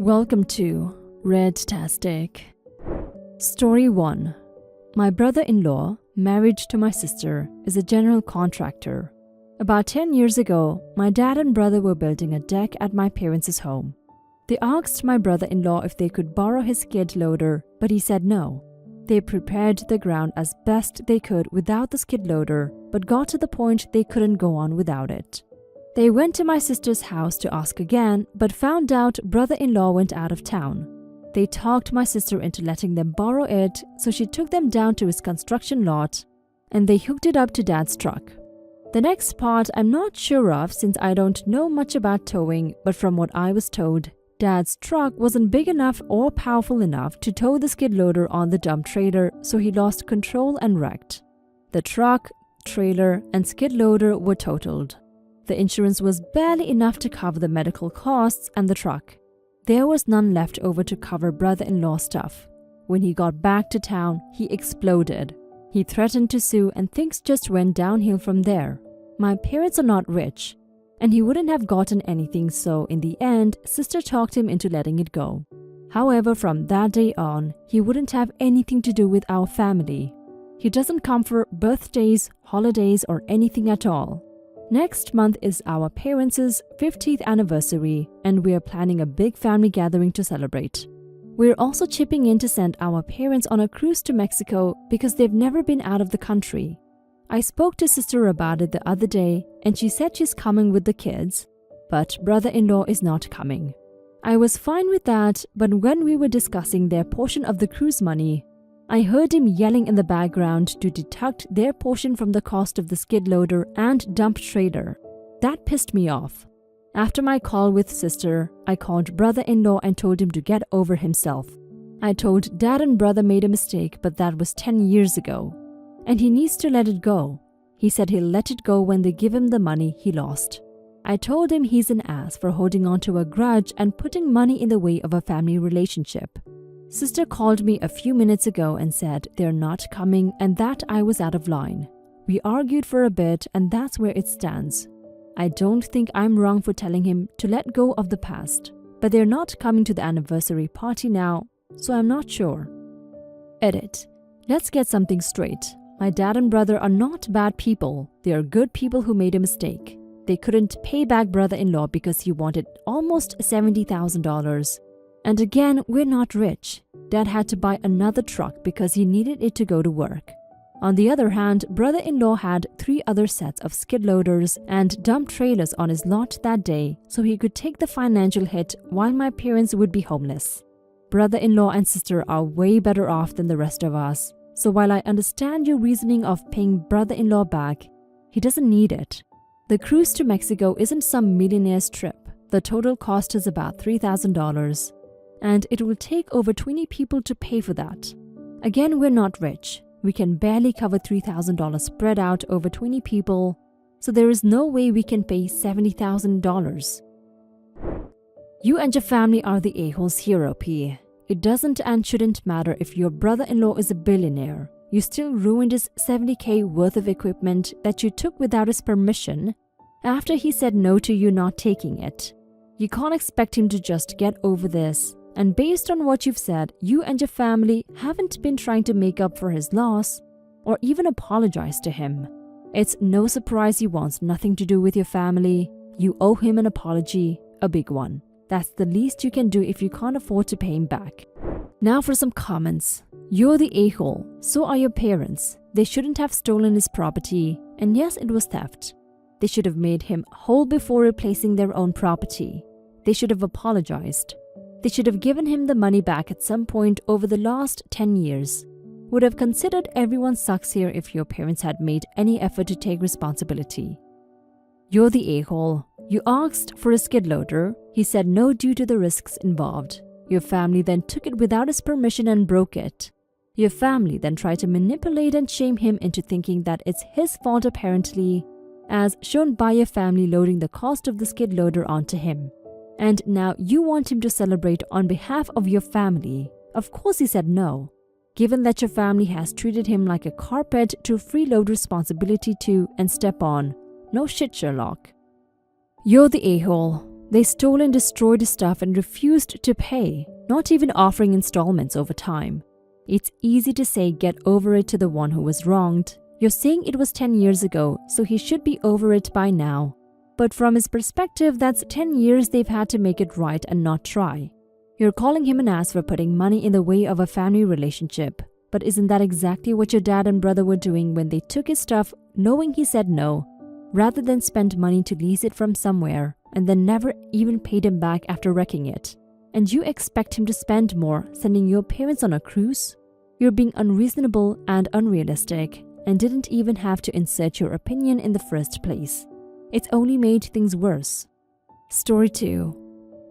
Welcome to Redtastic. Story 1. My brother-in-law, married to my sister, is a general contractor. About 10 years ago, my dad and brother were building a deck at my parents' home. They asked my brother-in-law if they could borrow his skid loader, but he said no. They prepared the ground as best they could without the skid loader, but got to the point they couldn't go on without it. They went to my sister's house to ask again, but found out brother-in-law went out of town. They talked my sister into letting them borrow it, so she took them down to his construction lot, and they hooked it up to Dad's truck. The next part I'm not sure of since I don't know much about towing, but from what I was told, Dad's truck wasn't big enough or powerful enough to tow the skid loader on the dump trailer, so he lost control and wrecked. The truck, trailer, and skid loader were totaled. The insurance was barely enough to cover the medical costs and the truck. There was none left over to cover brother-in-law stuff. When he got back to town, he exploded. He threatened to sue and things just went downhill from there. My parents are not rich, and he wouldn't have gotten anything, so in the end, sister talked him into letting it go. However, from that day on, he wouldn't have anything to do with our family. He doesn't come for birthdays, holidays, or anything at all. Next month is our parents' 50th anniversary, and we are planning a big family gathering to celebrate. We're also chipping in to send our parents on a cruise to Mexico because they've never been out of the country. I spoke to sister about it the other day, and she said she's coming with the kids, but brother-in-law is not coming. I was fine with that, but when we were discussing their portion of the cruise money, I heard him yelling in the background to deduct their portion from the cost of the skid loader and dump trailer. That pissed me off. After my call with sister, I called brother-in-law and told him to get over himself. I told Dad and brother made a mistake, but that was 10 years ago. And he needs to let it go. He said he'll let it go when they give him the money he lost. I told him he's an ass for holding on to a grudge and putting money in the way of a family relationship. Sister called me a few minutes ago and said they're not coming and that I was out of line. We argued for a bit and that's where it stands. I don't think I'm wrong for telling him to let go of the past, but they're not coming to the anniversary party now, so I'm not sure. Edit. Let's get something straight. My dad and brother are not bad people. They are good people who made a mistake. They couldn't pay back brother-in-law because he wanted almost $70,000. And again, we're not rich. Dad had to buy another truck because he needed it to go to work. On the other hand, brother-in-law had 3 other sets of skid loaders and dump trailers on his lot that day, so he could take the financial hit while my parents would be homeless. Brother-in-law and sister are way better off than the rest of us, so while I understand your reasoning of paying brother-in-law back, he doesn't need it. The cruise to Mexico isn't some millionaire's trip. The total cost is about $3,000. And it will take over 20 people to pay for that. Again, we're not rich. We can barely cover $3,000 spread out over 20 people, so there is no way we can pay $70,000. You and your family are the a-holes here, OP. It doesn't and shouldn't matter if your brother-in-law is a billionaire. You still ruined his $70K worth of equipment that you took without his permission after he said no to you not taking it. You can't expect him to just get over this. And based on what you've said, you and your family haven't been trying to make up for his loss or even apologize to him. It's no surprise he wants nothing to do with your family. You owe him an apology, a big one. That's the least you can do if you can't afford to pay him back. Now for some comments. You're the a-hole, so are your parents. They shouldn't have stolen his property, and yes, it was theft. They should have made him whole before replacing their own property. They should have apologized. They should have given him the money back at some point over the last 10 years. Would have considered everyone sucks here if your parents had made any effort to take responsibility. You're the a-hole. You asked for a skid loader. He said no due to the risks involved. Your family then took it without his permission and broke it. Your family then tried to manipulate and shame him into thinking that it's his fault apparently, as shown by your family loading the cost of the skid loader onto him. And now you want him to celebrate on behalf of your family. Of course he said no, given that your family has treated him like a carpet to freeload responsibility to and step on. No shit, Sherlock. You're the a-hole. They stole and destroyed his stuff and refused to pay, not even offering installments over time. It's easy to say get over it to the one who was wronged. You're saying it was 10 years ago, so he should be over it by now. But from his perspective, that's 10 years they've had to make it right and not try. You're calling him an ass for putting money in the way of a family relationship. But isn't that exactly what your dad and brother were doing when they took his stuff knowing he said no, rather than spend money to lease it from somewhere and then never even paid him back after wrecking it? And you expect him to spend more sending your parents on a cruise? You're being unreasonable and unrealistic and didn't even have to insert your opinion in the first place. It's only made things worse. Story 2.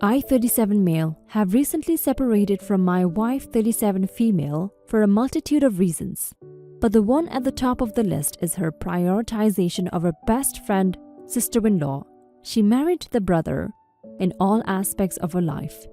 I, 37 male, have recently separated from my wife, 37 female, for a multitude of reasons. But the one at the top of the list is her prioritization of her best friend, sister-in-law. She married the brother in all aspects of her life.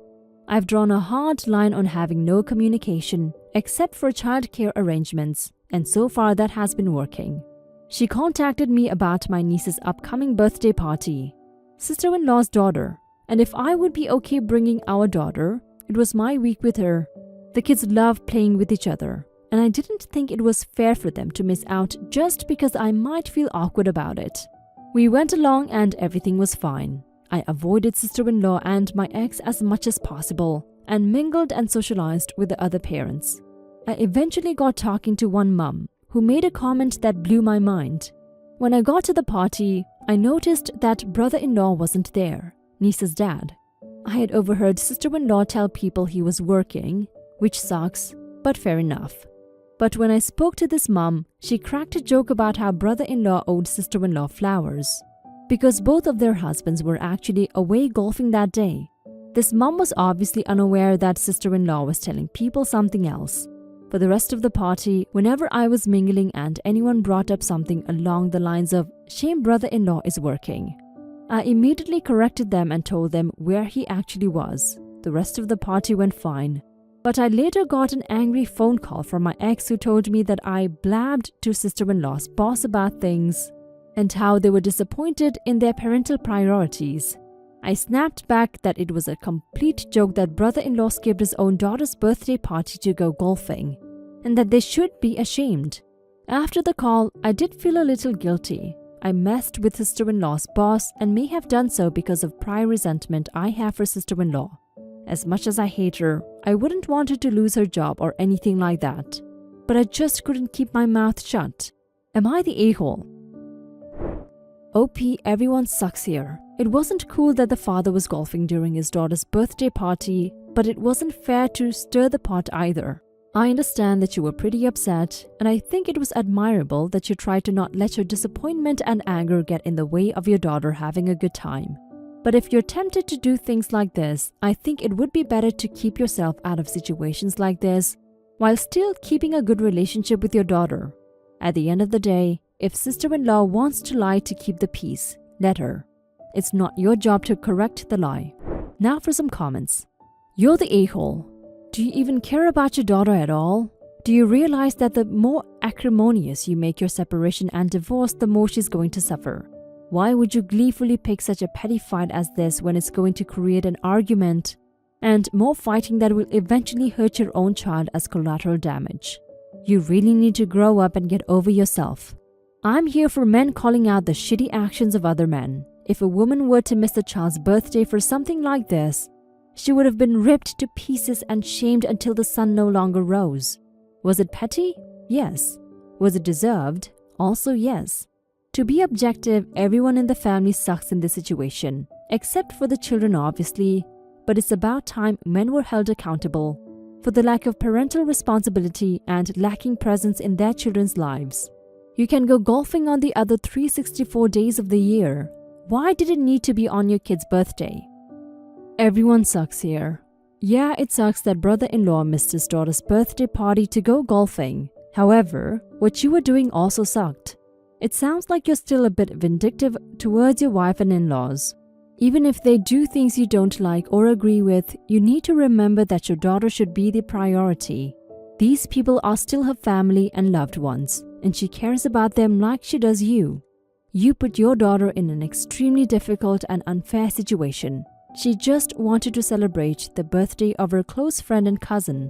I've drawn a hard line on having no communication except for childcare arrangements, and so far that has been working. She contacted me about my niece's upcoming birthday party, sister-in-law's daughter, and if I would be okay bringing our daughter. It was my week with her. The kids love playing with each other, and I didn't think it was fair for them to miss out just because I might feel awkward about it. We went along and everything was fine. I avoided sister-in-law and my ex as much as possible and mingled and socialized with the other parents. I eventually got talking to one mum who made a comment that blew my mind. When I got to the party, I noticed that brother-in-law wasn't there, niece's dad. I had overheard sister-in-law tell people he was working, which sucks, but fair enough. But when I spoke to this mum, she cracked a joke about how brother-in-law owed sister-in-law flowers, because both of their husbands were actually away golfing that day. This mum was obviously unaware that sister-in-law was telling people something else. For the rest of the party, whenever I was mingling and anyone brought up something along the lines of "shame brother-in-law is working," I immediately corrected them and told them where he actually was. The rest of the party went fine. But I later got an angry phone call from my ex who told me that I blabbed to sister-in-law's boss about things and how they were disappointed in their parental priorities. I snapped back that it was a complete joke that brother-in-law skipped his own daughter's birthday party to go golfing, and that they should be ashamed. After the call, I did feel a little guilty. I messed with sister-in-law's boss and may have done so because of prior resentment I have for sister-in-law. As much as I hate her, I wouldn't want her to lose her job or anything like that. But I just couldn't keep my mouth shut. Am I the a-hole? OP, everyone sucks here. It wasn't cool that the father was golfing during his daughter's birthday party, but it wasn't fair to stir the pot either. I understand that you were pretty upset, and I think it was admirable that you tried to not let your disappointment and anger get in the way of your daughter having a good time. But if you're tempted to do things like this, I think it would be better to keep yourself out of situations like this while still keeping a good relationship with your daughter. At the end of the day, if sister-in-law wants to lie to keep the peace, let her. It's not your job to correct the lie. Now for some comments. You're the a-hole. Do you even care about your daughter at all? Do you realize that the more acrimonious you make your separation and divorce, the more she's going to suffer? Why would you gleefully pick such a petty fight as this when it's going to create an argument and more fighting that will eventually hurt your own child as collateral damage? You really need to grow up and get over yourself. I'm here for men calling out the shitty actions of other men. If a woman were to miss a child's birthday for something like this, she would have been ripped to pieces and shamed until the sun no longer rose. Was it petty? Yes. Was it deserved? Also yes. To be objective, everyone in the family sucks in this situation, except for the children obviously, but it's about time men were held accountable for the lack of parental responsibility and lacking presence in their children's lives. You can go golfing on the other 364 days of the year. Why did it need to be on your kid's birthday? Everyone sucks here. Yeah, it sucks that brother-in-law missed his daughter's birthday party to go golfing. However, what you were doing also sucked. It sounds like you're still a bit vindictive towards your wife and in-laws. Even if they do things you don't like or agree with, you need to remember that your daughter should be the priority. These people are still her family and loved ones, and she cares about them like she does you. You put your daughter in an extremely difficult and unfair situation. She just wanted to celebrate the birthday of her close friend and cousin.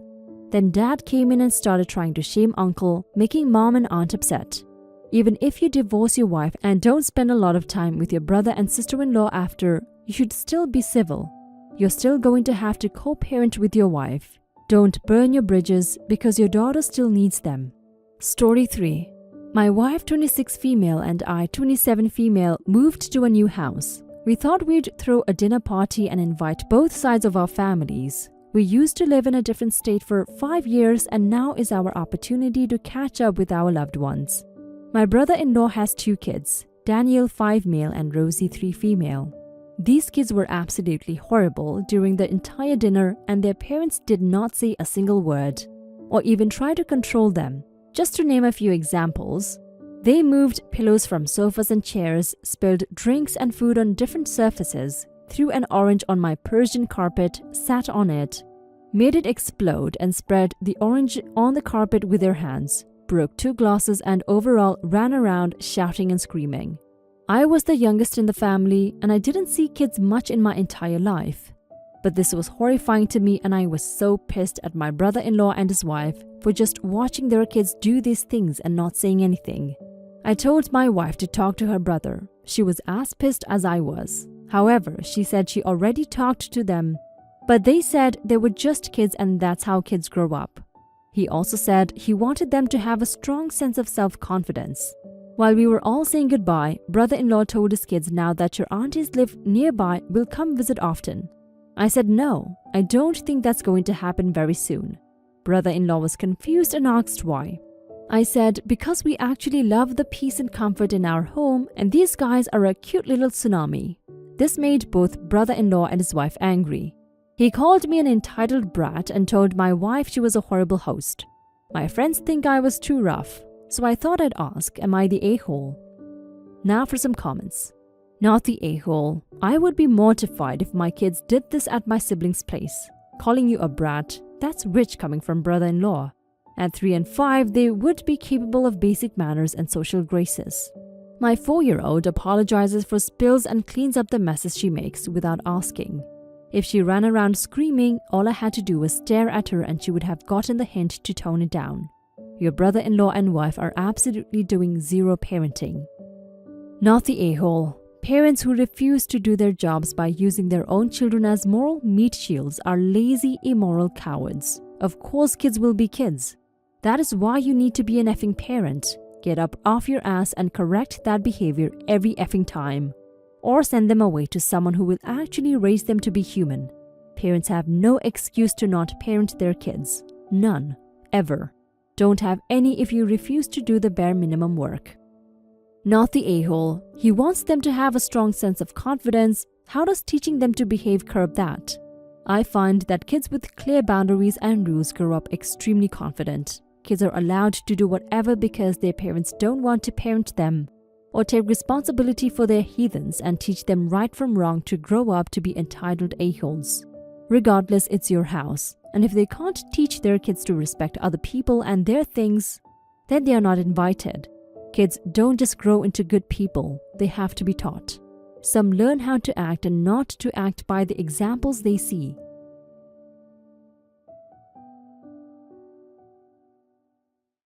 Then dad came in and started trying to shame uncle, making mom and aunt upset. Even if you divorce your wife and don't spend a lot of time with your brother and sister-in-law after, you should still be civil. You're still going to have to co-parent with your wife. Don't burn your bridges because your daughter still needs them. Story 3. My wife, 26 female, and I, 27 female, moved to a new house. We thought we'd throw a dinner party and invite both sides of our families. We used to live in a different state for 5 years, and now is our opportunity to catch up with our loved ones. My brother-in-law has 2 kids, Daniel 5 male and Rosie 3 female. These kids were absolutely horrible during the entire dinner, and their parents did not say a single word or even try to control them. Just to name a few examples, they moved pillows from sofas and chairs, spilled drinks and food on different surfaces, threw an orange on my Persian carpet, sat on it, made it explode and spread the orange on the carpet with their hands, broke 2 glasses and overall ran around shouting and screaming. I was the youngest in the family and I didn't see kids much in my entire life. But this was horrifying to me, and I was so pissed at my brother-in-law and his wife for just watching their kids do these things and not saying anything. I told my wife to talk to her brother. She was as pissed as I was. However, she said she already talked to them, but they said they were just kids and that's how kids grow up. He also said he wanted them to have a strong sense of self-confidence. While we were all saying goodbye, brother-in-law told his kids, now that your aunties live nearby, we'll come visit often. I said no, I don't think that's going to happen very soon. Brother-in-law was confused and asked why. I said because we actually love the peace and comfort in our home, and these guys are a cute little tsunami. This made both brother-in-law and his wife angry. He called me an entitled brat and told my wife she was a horrible host. My friends think I was too rough, so I thought I'd ask, am I the a-hole? Now for some comments. Not the a-hole. I would be mortified if my kids did this at my siblings' place. Calling you a brat, that's rich coming from brother-in-law. At 3 and 5, they would be capable of basic manners and social graces. My 4-year-old apologizes for spills and cleans up the messes she makes without asking. If she ran around screaming, all I had to do was stare at her and she would have gotten the hint to tone it down. Your brother-in-law and wife are absolutely doing zero parenting. Not the a-hole. Parents who refuse to do their jobs by using their own children as moral meat shields are lazy, immoral cowards. Of course kids will be kids. That is why you need to be an effing parent. Get up off your ass and correct that behavior every effing time. Or send them away to someone who will actually raise them to be human. Parents have no excuse to not parent their kids. None. Ever. Don't have any if you refuse to do the bare minimum work. Not the a-hole. He wants them to have a strong sense of confidence. How does teaching them to behave curb that? I find that kids with clear boundaries and rules grow up extremely confident. Kids are allowed to do whatever because their parents don't want to parent them or take responsibility for their heathens and teach them right from wrong to grow up to be entitled a-holes. Regardless, it's your house, and if they can't teach their kids to respect other people and their things, then they are not invited. Kids don't just grow into good people, they have to be taught. Some learn how to act and not to act by the examples they see.